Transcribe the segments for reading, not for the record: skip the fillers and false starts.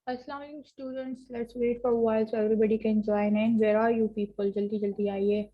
Assalamualaikum students. Let's wait for a while so everybody can join in. Where are you people? जल्दी जल्दी आइए.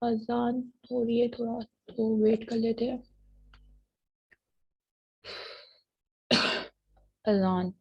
अजान हो रही है, थोड़ा तो वेट कर लेते हैं. अजान.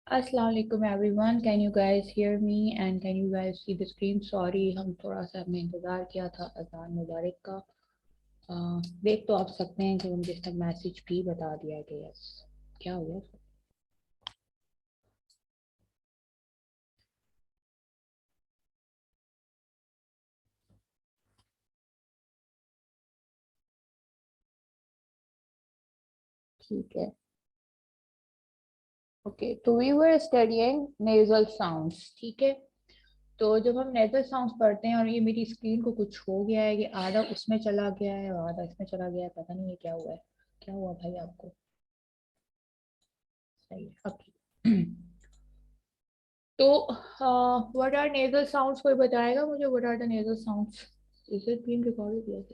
अस्सलाम वालेकुम everyone. Can you guys hear me and can you guys see the screen? Sorry, हम थोड़ा सा हमने इंतज़ार किया था अजान मुबारक का. देख तो आप सकते हैं कि मुझे तक मैसेज भी बता दिया गया. क्या हो गया? ठीक है. ओके, तो we were studying nasal sounds. ठीक है. तो जब हम नेजल साउंड्स पढ़ते हैं और ये मेरी स्क्रीन को कुछ हो गया है कि आधा उसमें चला गया है और आधा इसमें चला गया है, पता नहीं ये क्या हुआ है. क्या हुआ भाई आपको? सही है अब ठीक. तो व्हाट आर नेजल साउंड्स, कोई बताएगा मुझे? What are the nasal sounds? Is it being recorded? Yes.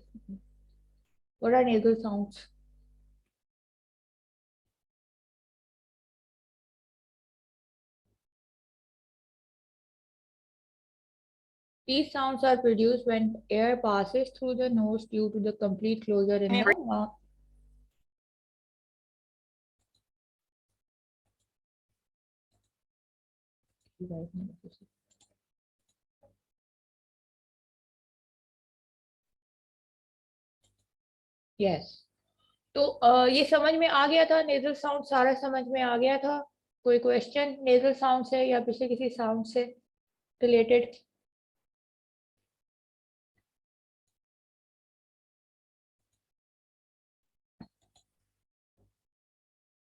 What are nasal sounds? These sounds are produced when air passes through the nose due to the complete closure in the mouth. Yes. तो ये समझ में आ गया था, nasal sound सारा समझ में आ गया था? कोई क्वेश्चन नेजल साउंड से या पिछले किसी साउंड से रिलेटेड?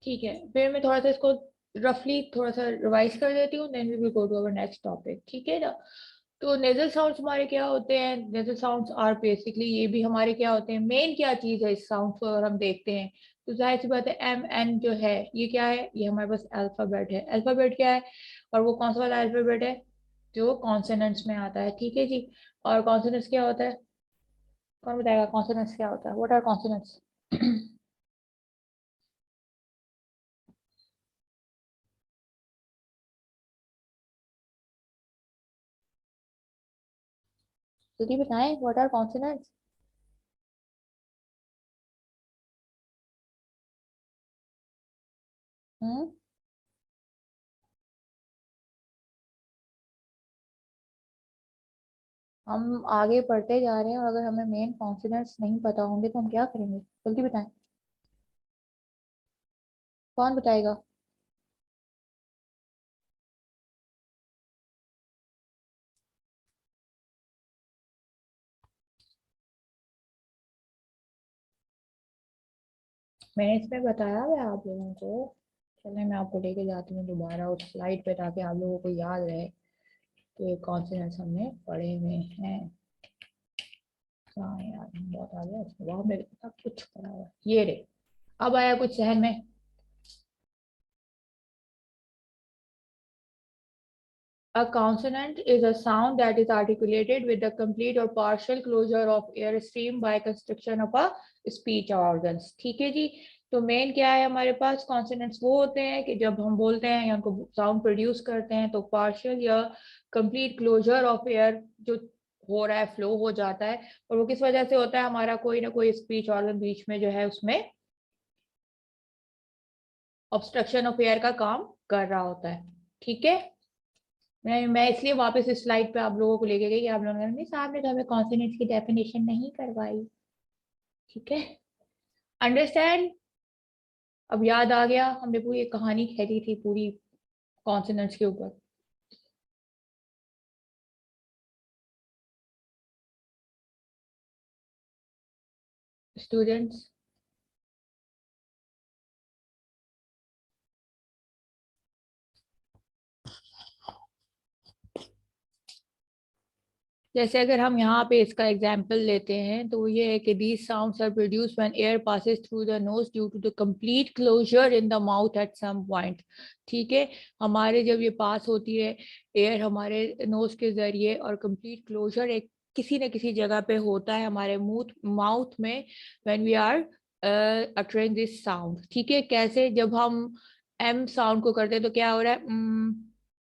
ठीक है, फिर मैं थोड़ा सा इसको रफली थोड़ा सा रिवाइज कर देती हूँ, then we will go to our next topic, ठीक है ना? तो नेजल साउंड्स हमारे क्या होते हैं? नेजल साउंड्स आर बेसिकली, ये भी हमारे क्या होते हैं, मेन क्या चीज है इस साउंड को अगर हम देखते हैं तो जाहिर सी बात है एम एन जो है ये क्या है, ये हमारे पास अल्फाबेट है। अल्फाबेट क्या है और वो कौन सा वाला अल्फाबेट है? जो कॉन्सोनेंट्स में आता है, ठीक है जी। और कॉन्सोनेंट्स क्या होता है? कौन बताएगा कॉन्सोनेंट्स क्या होता है? What are consonants? जल्दी बताएं, व्हाट आर कॉन्सोनेंट्स? हम्म। हम आगे पढ़ते जा रहे हैं और अगर हमें मेन कॉन्सोनेंट्स नहीं पता होंगे तो हम क्या करेंगे? जल्दी बताएं, कौन बताएगा? मैंने इसमें बताया है आप लोगों को। चलिए मैं आपको लेके जाती हूँ दोबारा उस स्लाइड पे ताकि आप लोगों को याद रहे कि कॉन्सोनेंट्स हमने पढ़े हुए हैं। हाँ यार बहुत आ गया इसमें, वहां मेरे सब कुछ पढ़ा हुआ है। ये रे, अब आया कुछ सहन में। A consonant is a sound that is articulated with the complete or partial closure of air stream by constriction of a speech organs। ठीक है जी। तो मेन क्या है हमारे पास? कॉन्सोनेंट्स वो होते हैं कि जब हम बोलते हैं या उनको साउंड प्रोड्यूस करते हैं तो पार्शियल या कंप्लीट क्लोजर ऑफ एयर जो हो रहा है, फ्लो हो जाता है। और वो किस वजह से होता है? हमारा कोई ना कोई स्पीच ऑर्गन बीच में जो है उसमें ऑब्स्ट्रक्शन ऑफ एयर का काम कर रहा होता है, ठीक है। मैं इसलिए वापस इस स्लाइड पे आप लोगों को लेके गई कि आप लोगों ने नहीं साहब ने तो हमें कॉन्सोनेंट्स की डेफिनेशन नहीं करवाई, ठीक है। अंडरस्टैंड? अब याद आ गया, हमने पूरी एक कहानी खेली थी पूरी कॉन्सोनेंट्स के ऊपर। स्टूडेंट्स, जैसे अगर हम यहाँ पे इसका एग्जाम्पल लेते हैं तो ये है कि these sounds are produce when air passes through the nose due to the complete closure in the mouth at some point. ठीक है, हमारे जब ये पास होती है एयर हमारे नोज के जरिए और कंप्लीट क्लोजर एक किसी न किसी जगह पे होता है हमारे मुंह माउथ में, when we are uttering this sound. ठीक है, कैसे? जब हम एम साउंड को करते हैं तो क्या हो रहा है?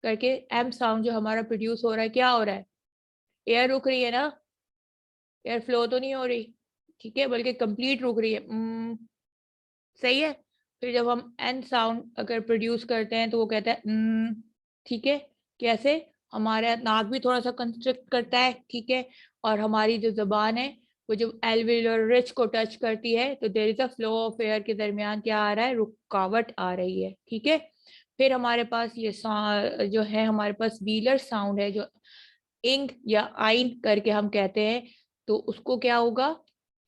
करके एम साउंड जो हमारा प्रोड्यूस हो रहा है, क्या हो रहा है? एयर रुक रही है ना, एयर फ्लो तो नहीं हो रही, ठीक है, बल्कि कंप्लीट रुक रही है। सही है। फिर जब हम एन साउंड अगर प्रोड्यूस करते हैं तो वो कहता है ठीक है। कैसे? हमारा नाक भी थोड़ा सा कंस्ट्रिक्ट करता है, ठीक है, और हमारी जो जबान है वो जब एल्वियोलर रिच को टच करती है तो there is a flow of air के दरमियान क्या आ रहा है? रुकावट आ रही है, ठीक है। फिर हमारे पास ये जो है हमारे पास व्हीलर साउंड है जो इंग या आइन करके हम कहते हैं। तो उसको क्या होगा?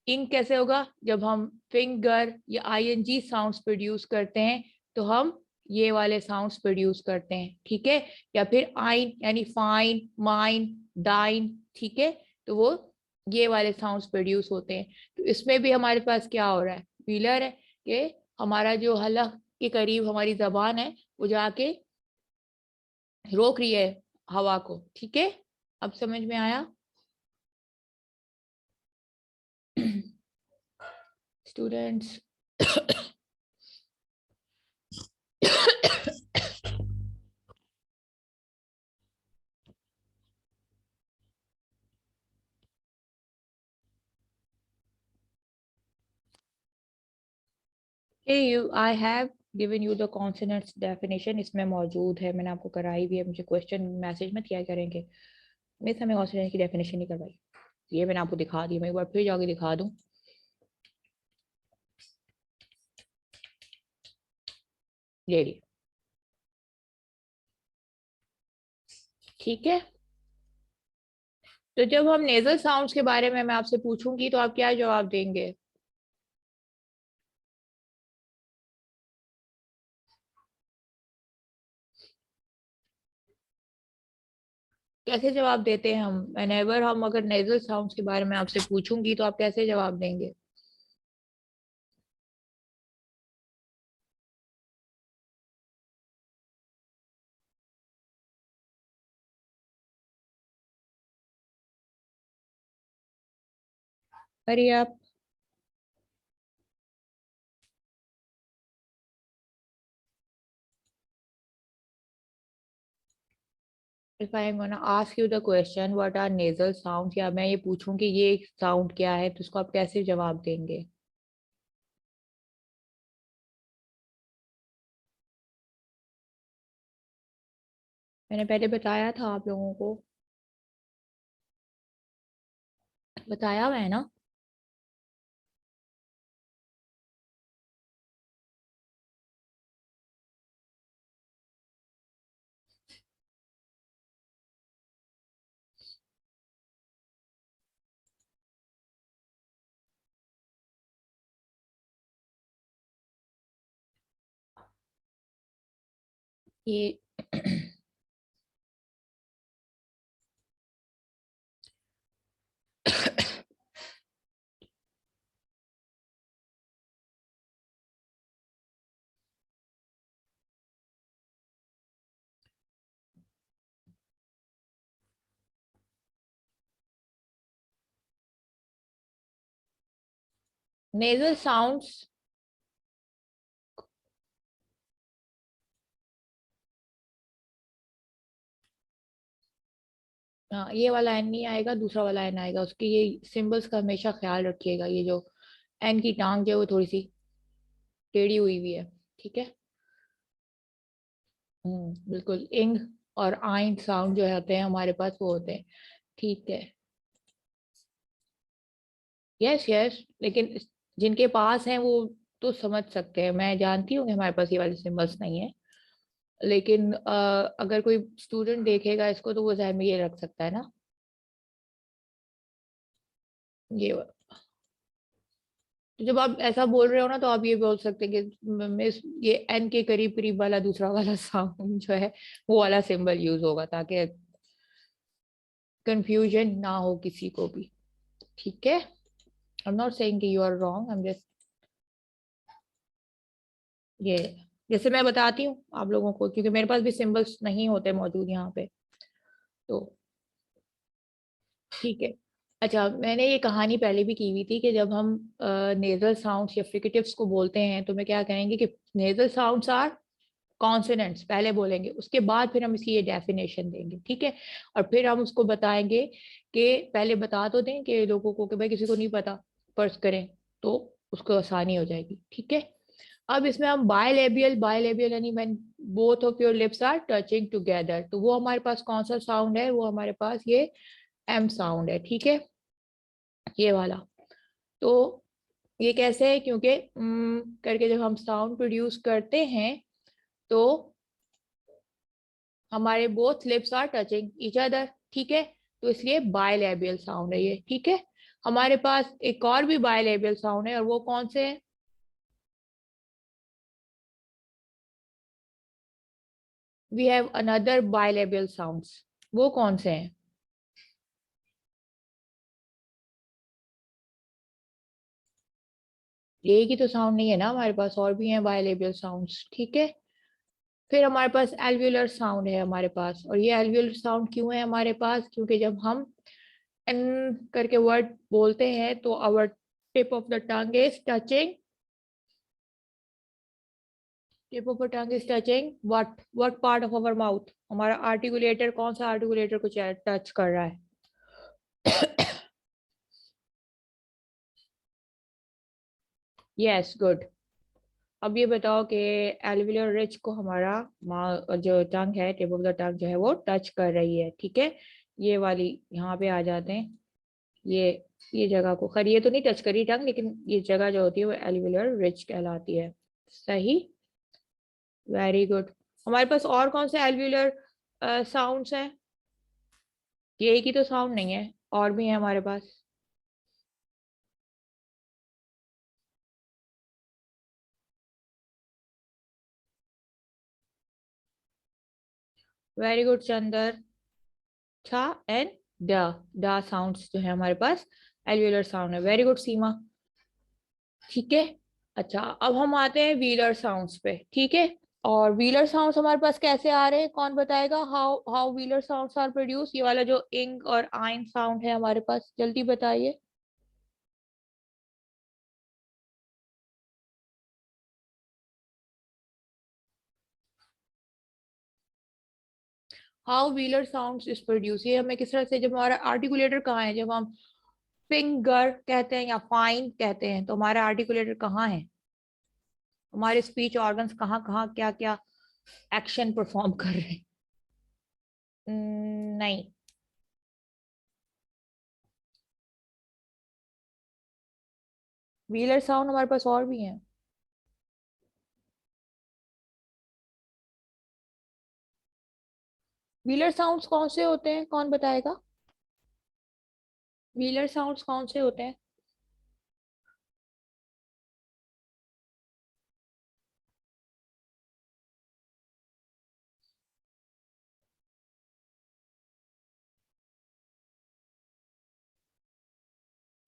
इंग कैसे होगा? जब हम फिंगर या आईएनजी साउंड्स प्रोड्यूस करते हैं तो हम ये वाले साउंड्स प्रोड्यूस करते हैं, ठीक है। या फिर आइन यानी फाइन, माइन, डाइन, ठीक है, तो वो ये वाले साउंड्स प्रोड्यूस होते हैं। तो इसमें भी हमारे पास क्या हो रहा है? व्हीलर है कि हमारा जो हलक के करीब हमारी जबान है वो जाके रोक रही है हवा को, ठीक है। अब समझ में आया? Students, you I have given you the consonants definition, इसमें मौजूद है, मैंने आपको कराई भी है, मुझे क्वेश्चन मैसेज मत किया करेंगे मिस हमें कॉन्सोनेंट की डेफिनेशन नहीं करवाई। ये मैंने आपको दिखा दी, मैं एक बार फिर जाके दिखा दूं। ले ली। ठीक है, तो जब हम नेजल साउंड्स के बारे में मैं आपसे पूछूंगी तो आप क्या जवाब देंगे? कैसे जवाब देते हैं हम? व्हेनेवर हम अगर नेजल साउंड्स के बारे में आपसे पूछूंगी तो आप कैसे जवाब देंगे? अरे आप, if I am gonna ask you the question what are nasal sounds, या मैं ये पूछूं कि ये साउंड क्या है, तो उसको आप कैसे जवाब देंगे? मैंने पहले बताया था आप लोगों को, बताया हुआ है ना। ये नेजल साउंड्स, हाँ ये वाला एन नहीं आएगा, दूसरा वाला एन आएगा। उसके ये सिंबल्स का हमेशा ख्याल रखिएगा। ये जो एन की टांग जो है वो थोड़ी सी टेढ़ी हुई हुई है। ठीक है। बिल्कुल इंग और आइन साउंड जो होते हैं हमारे पास वो होते हैं। ठीक है। यस यस, लेकिन जिनके पास है वो तो समझ सकते हैं। मैं जानती हूँ कि हमारे पास ये वाले सिंबल्स नहीं है, लेकिन अगर कोई स्टूडेंट देखेगा इसको तो वो जहन में ये रख सकता है ना। ये, तो जब आप ऐसा बोल रहे हो ना तो आप ये बोल सकते हैं कि मिस ये एन के करीब करीब वाला दूसरा वाला साउंड जो है वो वाला सिंबल यूज होगा, ताकि कंफ्यूजन ना हो किसी को भी। ठीक है। आई एम नॉट सेइंग कि you are wrong, I am just, ये जैसे मैं बताती हूँ आप लोगों को, क्योंकि मेरे पास भी सिंबल्स नहीं होते मौजूद यहाँ पे। तो ठीक है। अच्छा, मैंने ये कहानी पहले भी की हुई थी कि जब हम नेजल साउंड्स या फ्रिकेटिव्स को बोलते हैं तो मैं क्या कहेंगे कि नेजल साउंड्स आर कॉन्सोनेंट्स पहले बोलेंगे, उसके बाद फिर हम इसकी ये डेफिनेशन देंगे। ठीक है। और फिर हम उसको बताएंगे कि पहले बता तो दें कि लोगों को, कि भाई किसी को नहीं पता फर्ज करें, तो उसको आसानी हो जाएगी। ठीक है। अब इसमें हम बायलेबियल, बायलेबियल यानी when both of your lips are touching together, तो वो हमारे पास कौन सा साउंड है? वो हमारे पास ये एम साउंड है। ठीक है, ये वाला। तो ये कैसे है? क्योंकि करके जब हम साउंड प्रोड्यूस करते हैं तो हमारे both lips are touching each other. ठीक है, तो इसलिए बायलेबियल साउंड है ये। ठीक है। हमारे पास एक और भी बायलेबियल साउंड है, और वो कौन से है? We have another bilabial sounds. वो कौन से हैं? एक ही तो साउंड नहीं है ना हमारे पास, और भी हैं बायलेबियल साउंड्स। ठीक है। फिर हमारे पास एल्वियुलर साउंड है हमारे पास, और ये एल्वियुलर साउंड क्यों है हमारे पास? क्योंकि जब हम एन करके वर्ड बोलते हैं तो our tip of the tongue is touching, tip of the tongue is touching what part of our mouth? हमारा आर्टिकुलेटर, कौन सा आर्टिकुलेटर को टच कर रहा है? Yes, good. अब ये बताओ कि एल्वियुलर रिज को हमारा जो टंग है, टिप ऑफ द टंग जो है वो टच कर रही है। ठीक है। ये वाली, यहाँ पे आ जाते हैं। ये ये जगह को, खैर ये तो नहीं टच करी टंग, लेकिन ये जगह जो होती है वो एल्वियुलर रिज कहलाती है। सही। Very good. हमारे पास और कौन से एल्व्यूलर साउंड्स हैं? ये एक ही तो साउंड नहीं है, और भी है हमारे पास। Very good Chandar. छ एंड ड, ड साउंड्स जो है हमारे पास एल्व्यूलर साउंड है। वेरी गुड सीमा। ठीक है। अच्छा, अब हम आते हैं व्हीलर साउंड्स पे। ठीक है। और व्हीलर साउंड्स हमारे पास कैसे आ रहे हैं, कौन बताएगा? How how wheeler sounds are produce? ये वाला जो इंग और आइन साउंड है हमारे पास, जल्दी बताइए। How wheeler sounds is produce, ये हमें किस तरह से, जब हमारा आर्टिकुलेटर कहाँ है, जब हम फिंगर कहते हैं या फाइन कहते हैं, तो हमारा आर्टिकुलेटर कहाँ है? हमारे स्पीच ऑर्गन्स कहाँ कहाँ क्या क्या एक्शन परफॉर्म कर रहे हैं? नहीं। व्हीलर साउंड हमारे पास और भी हैं। व्हीलर साउंड्स कौन से होते हैं, कौन बताएगा? व्हीलर साउंड्स कौन से होते हैं?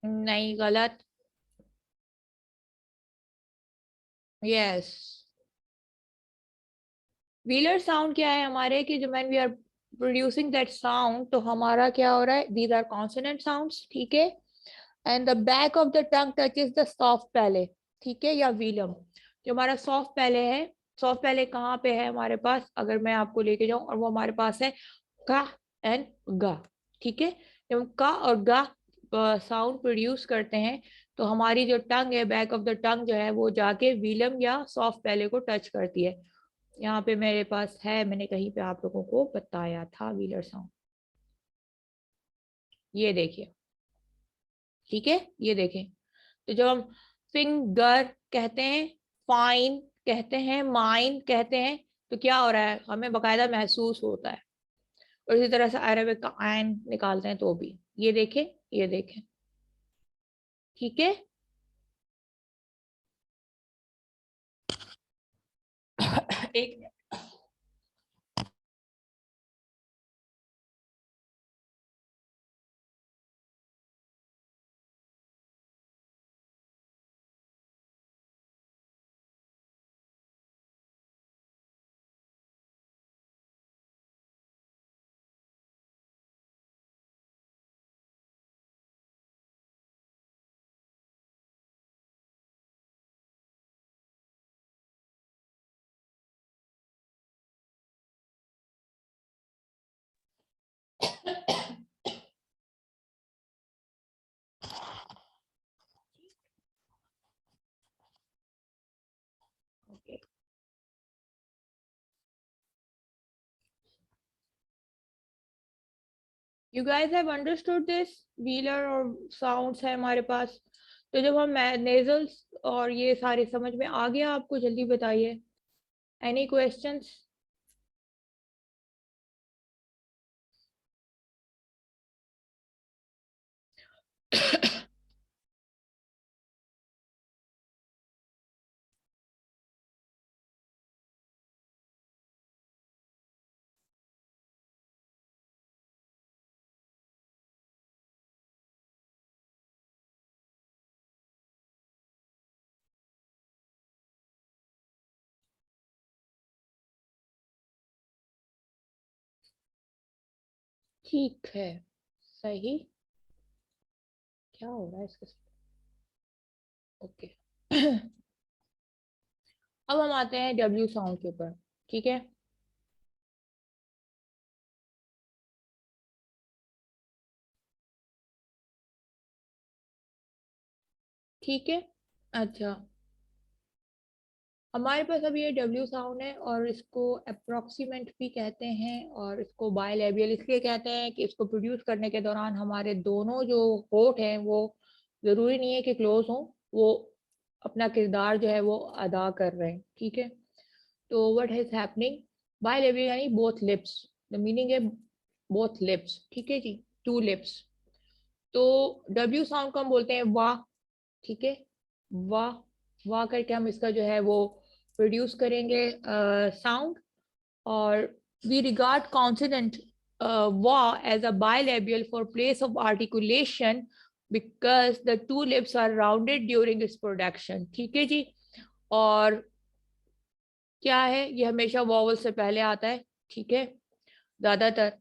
नहीं, गलत। यस। व्हीलर साउंड क्या है हमारे, कि जो when we are producing that sound, तो हमारा क्या हो रहा है, दीज आर कॉन्सोनेंट साउंड्स। ठीक है। And the back of the tongue touches the soft पैले। ठीक है, या व्हीलम, जो हमारा सॉफ्ट पैले है। सॉफ्ट पैले कहाँ पे है हमारे पास, अगर मैं आपको लेके जाऊं, और वो हमारे पास है का एंड गा। ठीक है। जब हम का और गा साउंड प्रोड्यूस करते हैं, तो हमारी जो टंग है, बैक ऑफ द टंग जो है, वो जाके व्हीलम या सॉफ्ट पैले को टच करती है। यहाँ पे मेरे पास है, मैंने कहीं पे आप लोगों को बताया था व्हीलर साउंड। ये देखिए। ठीक है, ये देखें। तो जब हम फिंगर कहते हैं, फाइन कहते हैं, माइन कहते हैं, तो क्या हो रहा है, हमें बकायदा महसूस होता है। और इसी तरह से अरेबिक का आयन निकालते हैं तो भी। ये देखें, ये देखें। ठीक है। एक। Okay. You guys have understood this? Wheeler और साउंड्स है हमारे पास। तो जब हम नेजल्स और ये सारे समझ में आ गया आपको, जल्दी बताइए। Any questions? ठीक है। सही। क्या हो रहा है इसके साथ? ओके। अब हम आते हैं डब्ल्यू साउंड के ऊपर। ठीक है। ठीक है। अच्छा, हमारे पास अभी ये डब्ल्यू साउंड है, और इसको अप्रोक्सीमेट भी कहते हैं, और इसको बायलेबियल इसलिए कहते हैं कि इसको प्रोड्यूस करने के दौरान हमारे दोनों जो होठ हैं, वो जरूरी नहीं है कि क्लोज हो, वो अपना किरदार जो है वो अदा कर रहे हैं। ठीक है। तो व्हाट इज हैपनिंग, बाइलेबियल यानी बोथ लिप्स, द मीनिंग है बोथ लिप्स, ठीक है जी, टू लिप्स। तो डब्ल्यू साउंड को हम बोलते हैं वाह, ठीक है, वाह। वाह करके हम इसका जो है वो प्रोड्यूस करेंगे साउंड। और वी रिगार्ड कॉन्सोनेंट वाह as a bilabial for place of articulation because the two lips are rounded during its production, ठीक है जी। और क्या है, ये हमेशा वॉवल से पहले आता है, ठीक है, ज्यादातर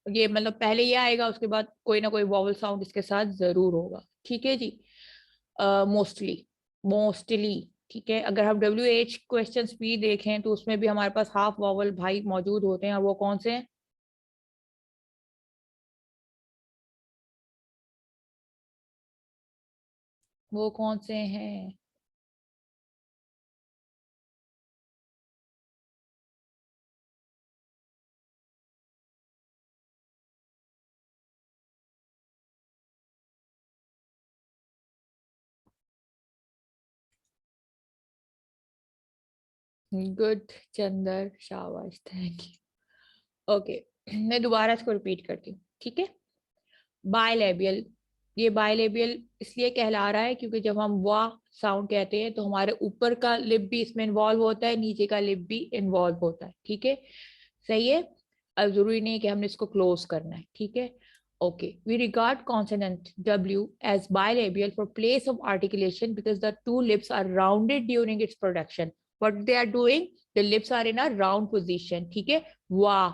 ये मतलब पहले ये आएगा, उसके बाद कोई ना कोई वॉवल साउंड इसके साथ जरूर होगा, ठीक है जी। मोस्टली मोस्टली ठीक है। अगर हम WH क्वेश्चंस भी देखें तो उसमें भी हमारे पास हाफ वॉवल भाई मौजूद होते हैं, और वो कौन से हैं? वो कौन से हैं? गुड चंदर, शाबाश, थैंक यू। ओके, मैं दोबारा इसको रिपीट करती हूँ, ठीक है। बायलेबियल, ये बायलेबियल इसलिए कहला रहा है क्योंकि जब हम वाह साउंड कहते हैं तो हमारे ऊपर का लिप भी इसमें इन्वॉल्व होता है, नीचे का लिप भी इन्वॉल्व होता है, ठीक है, सही है। अब जरूरी नहीं है कि हमने इसको क्लोज करना है, ठीक है। Okay, we regard consonant W as bilabial for place of articulation because the two lips are rounded during its production. What they are doing, the lips are in a round position, ठीक है, वाह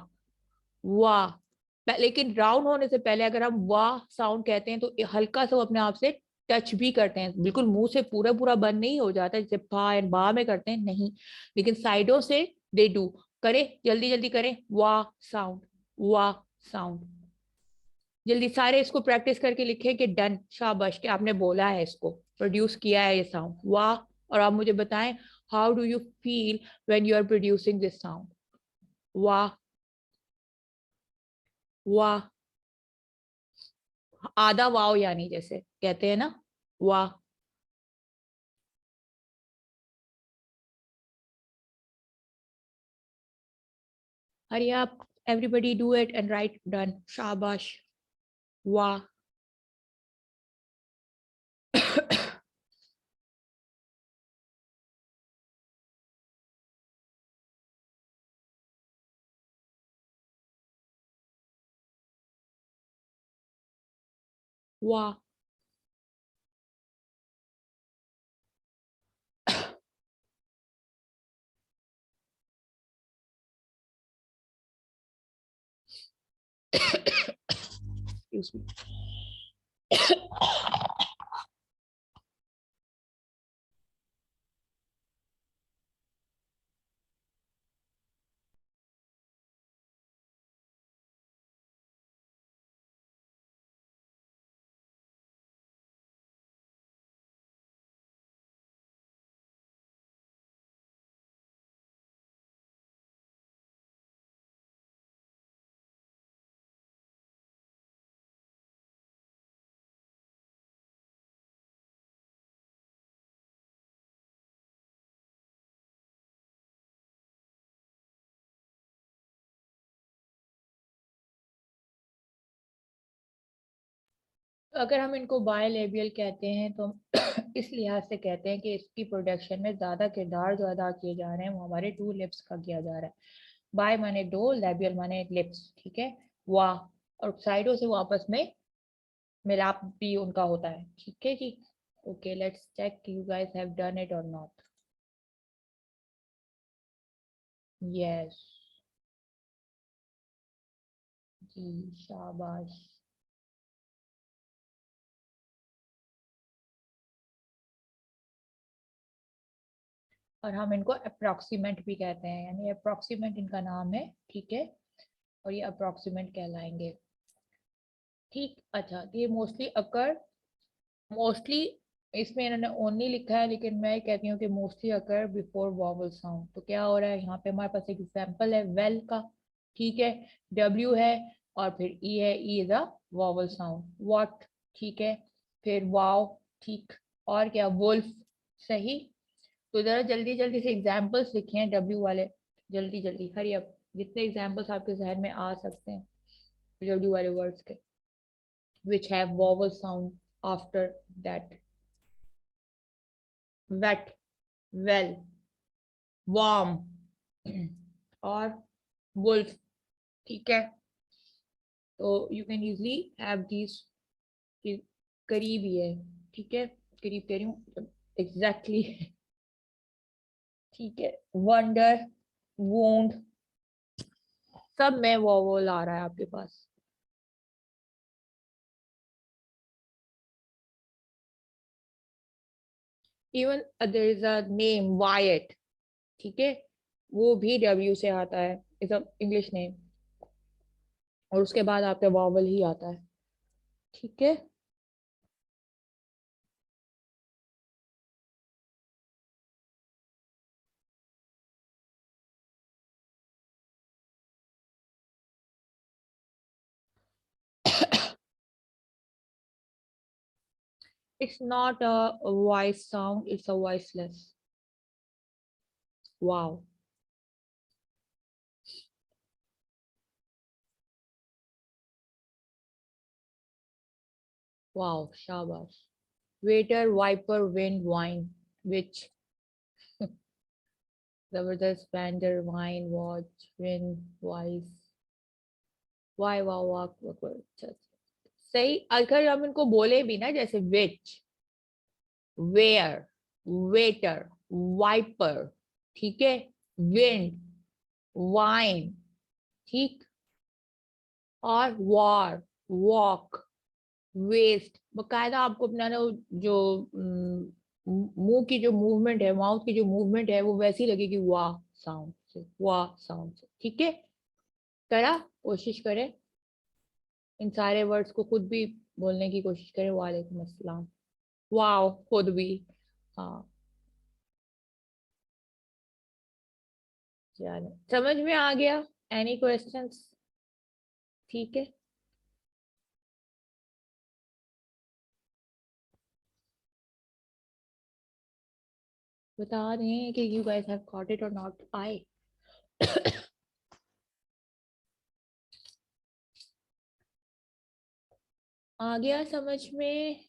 वाह। लेकिन round होने से पहले अगर हम वाह साउंड कहते हैं तो हल्का सा वो अपने आप से टच भी करते हैं, बिल्कुल मुंह से पूरा पूरा बंद नहीं हो जाता जैसे फा एंड बा में करते हैं, नहीं, लेकिन साइडों से दे डू। करें, जल्दी जल्दी करें, वाह साउंड, वाह साउंड। जल्दी सारे इसको प्रैक्टिस करके लिखें कि डन, शाबाश कि आपने बोला है, इसको प्रोड्यूस किया है ये साउंड, वाह। और आप मुझे बताएं, how do you feel when you are producing this sound, वाह वाह। आधा वाव यानी जैसे कहते हैं ना, वाह। हरी आप, everybody do it and right done, शाबाश, वाह। वाह। Excuse me. अगर हम इनको बायलेबियल कहते हैं तो इस लिहाज से कहते हैं कि इसकी प्रोडक्शन में ज्यादा किरदार जो अदा किए जा रहे हैं वो हमारे टू लिप्स का किया जा रहा है। बाय माने दो, लेबियल माने लिप्स, ठीक है, वाह। और साइडों से वो आपस में मिलाप भी उनका होता है, ठीक है जी। Okay, let's check you guys have done it और नॉट। यस जी, शाबाश। और हम इनको अप्रोक्सीमेंट भी कहते हैं, यानी अप्रोक्सीमेंट इनका नाम है, ठीक है, और ये अप्रोक्सीमेंट कहलाएंगे, ठीक। अच्छा, तो ये मोस्टली अकर, मोस्टली इसमें इन्होंने ओनली लिखा है लेकिन मैं कहती हूँ कि मोस्टली अकर बिफोर वॉवल साउंड। तो क्या हो रहा है यहाँ पे, हमारे पास एक एग्जाम्पल है वेल का, ठीक है, W है और फिर E है, E is a vowel sound, what, ठीक है, फिर वाव, ठीक, और क्या, वुल्फ, सही। तो जरा जल्दी जल्दी से एग्जाम्पल्स लिखे हैं डब्ल्यू वाले, जल्दी जल्दी हरी अप, जितने एग्जाम्पल्स आपके जहन में आ सकते हैं डब्ल्यू वाले वर्ड्स के, which have vowel sound after that. Wet, well, warm और wolf. ठीक है, तो you can easily have these, करीब ही है, ठीक है, करीब कह रही हूँ एग्जैक्टली ठीक है, वंडर, वोंड, सब में वोवल आ रहा है आपके पास। Even there is a name Wyatt, ठीक है, वो भी डब्ल्यू से आता है, इज अ इंग्लिश नेम, और उसके बाद आपका वॉवल ही आता है, ठीक है। It's not a voice sound, it's a voiceless. Wow. Wow, shabash. Waiter, viper, wind, wine, which जबरदस्त, vendor, wine, watch, wind, wise, why, wow, walk, सही। अगर हम इनको बोले भी ना, जैसे विच, वेयर, वेटर, वाइपर, ठीक है, विंड, वाइन, ठीक, और वॉर, वॉक, वेस्ट, बकायदा आपको अपना ना जो मुंह की जो मूवमेंट है, माउथ की जो मूवमेंट है, वो वैसी लगेगी वाह साउंड से, वाह साउंड से, ठीक है। करा, कोशिश करें इन सारे वर्ड्स को खुद भी बोलने की कोशिश करें, वालेकुम अस्सलाम, वाह, खुद भी। हाँ, चलो समझ में आ गया, एनी क्वेश्चंस? ठीक है, बता दें कि you guys have got it और नॉट। आई आ गया समझ में?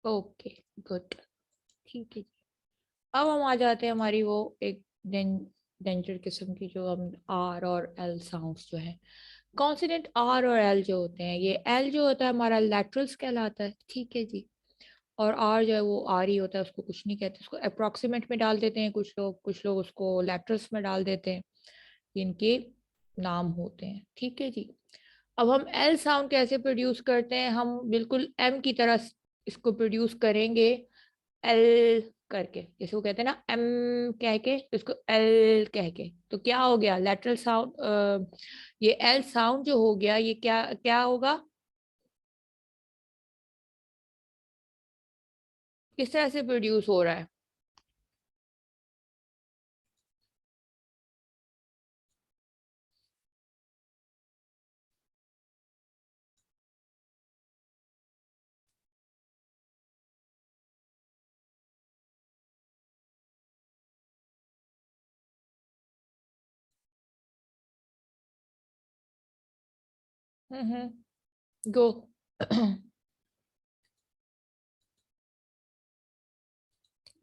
ओके, गुड, ठीक है। अब हम आ जाते हैं हमारी वो एक डेंजर किस्म की, जो हम आर और एल साउंड्स जो है, कॉन्सिडेंट आर और एल जो होते हैं, ये एल जो होता है हमारा लैटरल्स कहलाता है, ठीक है जी, और आर जो है वो आर ही होता है, उसको कुछ नहीं कहते, उसको अप्रोक्सीमेट में डाल देते हैं कुछ लोग उसको लैटरल्स में डाल देते हैं, इनके नाम होते हैं, ठीक है जी। अब हम एल साउंड कैसे प्रोड्यूस करते हैं, हम बिल्कुल एम की तरह इसको प्रोड्यूस करेंगे, एल करके, जैसे वो कहते हैं ना एम कह के, तो इसको एल कह के, तो क्या हो गया लेटरल साउंड, ये एल साउंड जो हो गया, ये क्या क्या होगा, किस तरह से प्रोड्यूस हो रहा है? गो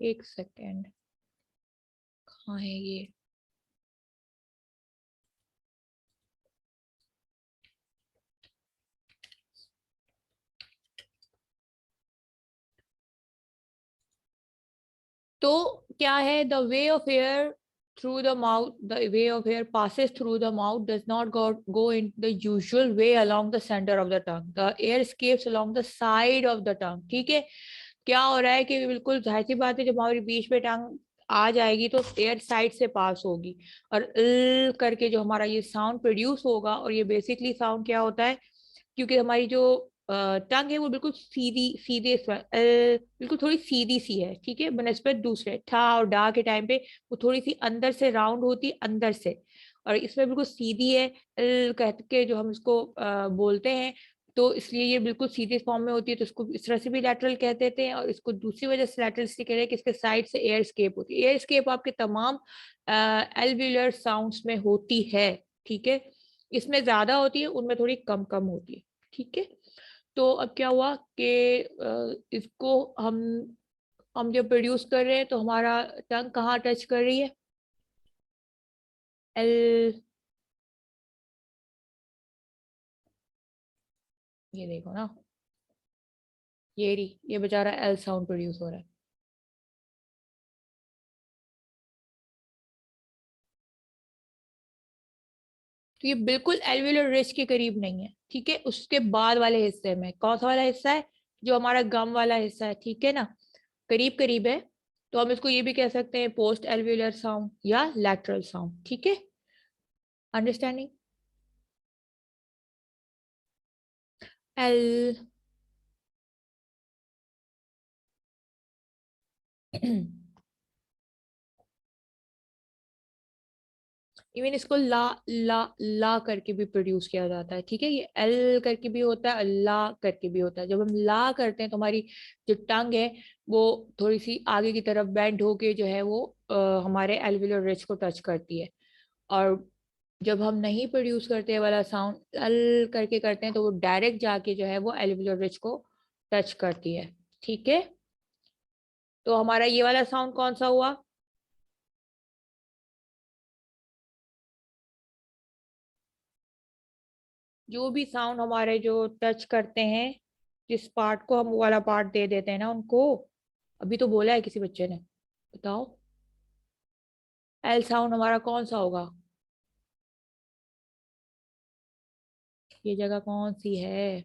एक सेकेंड, कहाँ है ये? तो क्या है, the way of air through the mouth, the way of air passes through the mouth, does not go in the usual way along the center of the tongue. The air escapes along the side of the tongue. ठीक है, क्या हो रहा है कि बिल्कुल जाहिर सी बात है, जब हमारी बीच में टंग आ जाएगी तो एयर साइड से पास होगी, और करके जो हमारा ये साउंड प्रोड्यूस होगा, और ये बेसिकली साउंड क्या होता है, क्योंकि हमारी जो टंग है वो बिल्कुल सीधी सीधे बिल्कुल थोड़ी सीधी सी है, ठीक है, बनस्बत दूसरे ठा और डा के टाइम पे वो थोड़ी सी अंदर से राउंड होती है अंदर से, और इसमें बिल्कुल सीधी है कह के जो हम इसको बोलते हैं, तो इसलिए ये बिल्कुल सीधे फॉर्म में होती है, तो इसको इस तरह से भी लैटरल कह देते हैं, और इसको दूसरी वजह से लैटरल इसलिए कह रहे हैं कि इसके साइड से एयर स्केप होती है। एयर स्केप आपके तमाम एल्वियुलर साउंड्स में होती है, ठीक है, इसमें ज्यादा होती है, उनमें थोड़ी कम कम होती है, ठीक है। तो अब क्या हुआ कि इसको हम जब प्रोड्यूस कर रहे हैं तो हमारा टंग कहाँ टच कर रही है, एल, ये देखो ना, ये बेचारा एल साउंड प्रोड्यूस हो रहा है। तो ये बिल्कुल एल्वियोलर रिज के करीब नहीं है, ठीक है, उसके बाद वाले हिस्से में, कौन सा वाला हिस्सा है, जो हमारा गम वाला हिस्सा है, ठीक है ना, करीब करीब है, तो हम इसको ये भी कह सकते हैं पोस्ट एल्वियोलर साउंड या लैटरल साउंड, ठीक है, अंडरस्टैंडिंग। एल इवन इसको ला ला ला करके भी प्रोड्यूस किया जाता है, ठीक है, ये एल करके भी होता है, ला करके भी होता है। जब हम ला करते हैं तो हमारी जो टंग है वो थोड़ी सी आगे की तरफ बेंड होके जो है वो हमारे एल्वियोलर रिज को टच करती है, और जब हम नहीं प्रोड्यूस करते हैं वाला साउंड एल करके करते हैं तो वो डायरेक्ट जाके जो है वो एल्वियोलर रिज को टच करती है, ठीक है। तो हमारा ये वाला साउंड कौन सा हुआ, जो भी साउंड हमारे जो टच करते हैं, जिस पार्ट को हम वो वाला पार्ट दे देते हैं ना उनको, अभी तो बोला है किसी बच्चे ने, बताओ एल साउंड हमारा कौन सा होगा, ये जगह कौन सी है,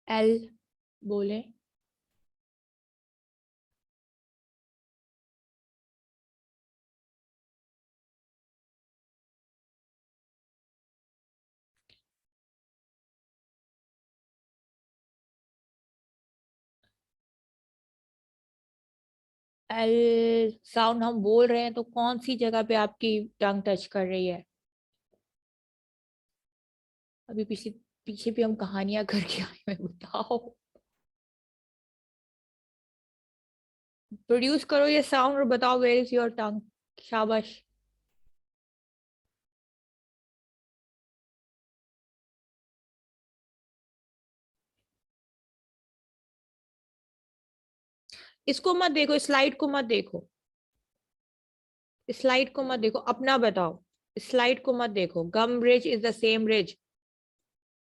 एल बोले। एल साउंड हम बोल रहे हैं तो कौन सी जगह पे आपकी टंग टच कर रही है, अभी पीछे पीछे भी हम कहानियां करके आए हैं, बताओ, प्रोड्यूस करो ये साउंड और बताओ वेयर इज योर टंग, शाबाश। इसको मत देखो, स्लाइड को मत देखो, स्लाइड को मत देखो, अपना बताओ, स्लाइड को मत देखो, gum ridge is the same ridge,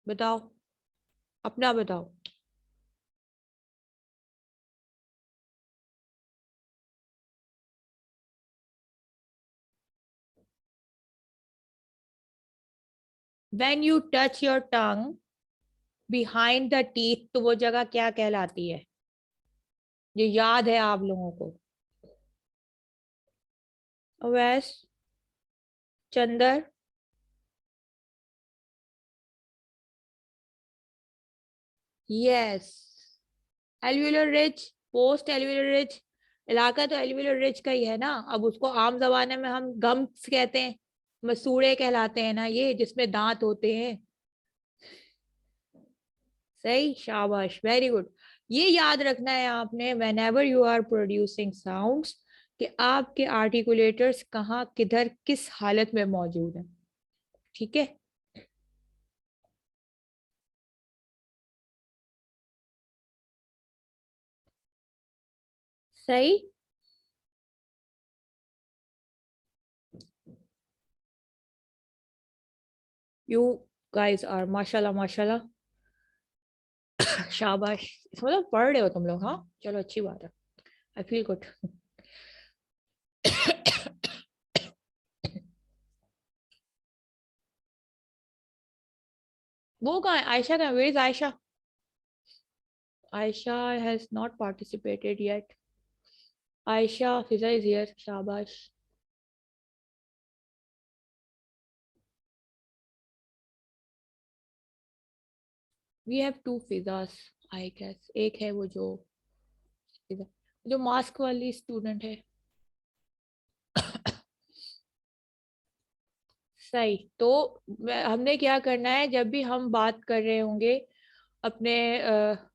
बताओ, अपना बताओ। When you touch your tongue behind the teeth, तो वो जगह क्या कहलाती है, जो याद है आप लोगों को, अवैस, चंदर, yes, alveolar ridge, post alveolar ridge, इलाका तो एल्वियोलर रिज का ही है ना, अब उसको आम जबाने में हम गम्स कहते हैं, मसूड़े कहलाते हैं ना ये, जिसमें दांत होते हैं, सही, शाबाश, वेरी गुड। ये याद रखना है आपने whenever you are producing sounds, कि आपके आर्टिकुलेटर्स कहाँ किधर किस हालत में मौजूद है, ठीक है, सही। यू गाइस आर माशाल्लाह माशाल्लाह, शाबाश, मतलब पढ़ रहे हो तुम लोग, हाँ चलो अच्छी बात है। I feel good. वो कहाँ है आयशा? कहाँ? Where is Ayesha? Ayesha has not participated yet. Ayesha, Fiza is here, शाबाश। We have two Fizas I guess. एक है वो जो फिजा, जो मास्क वाली स्टूडेंट है। सही। तो हमने क्या करना है, जब भी हम बात कर रहे होंगे अपने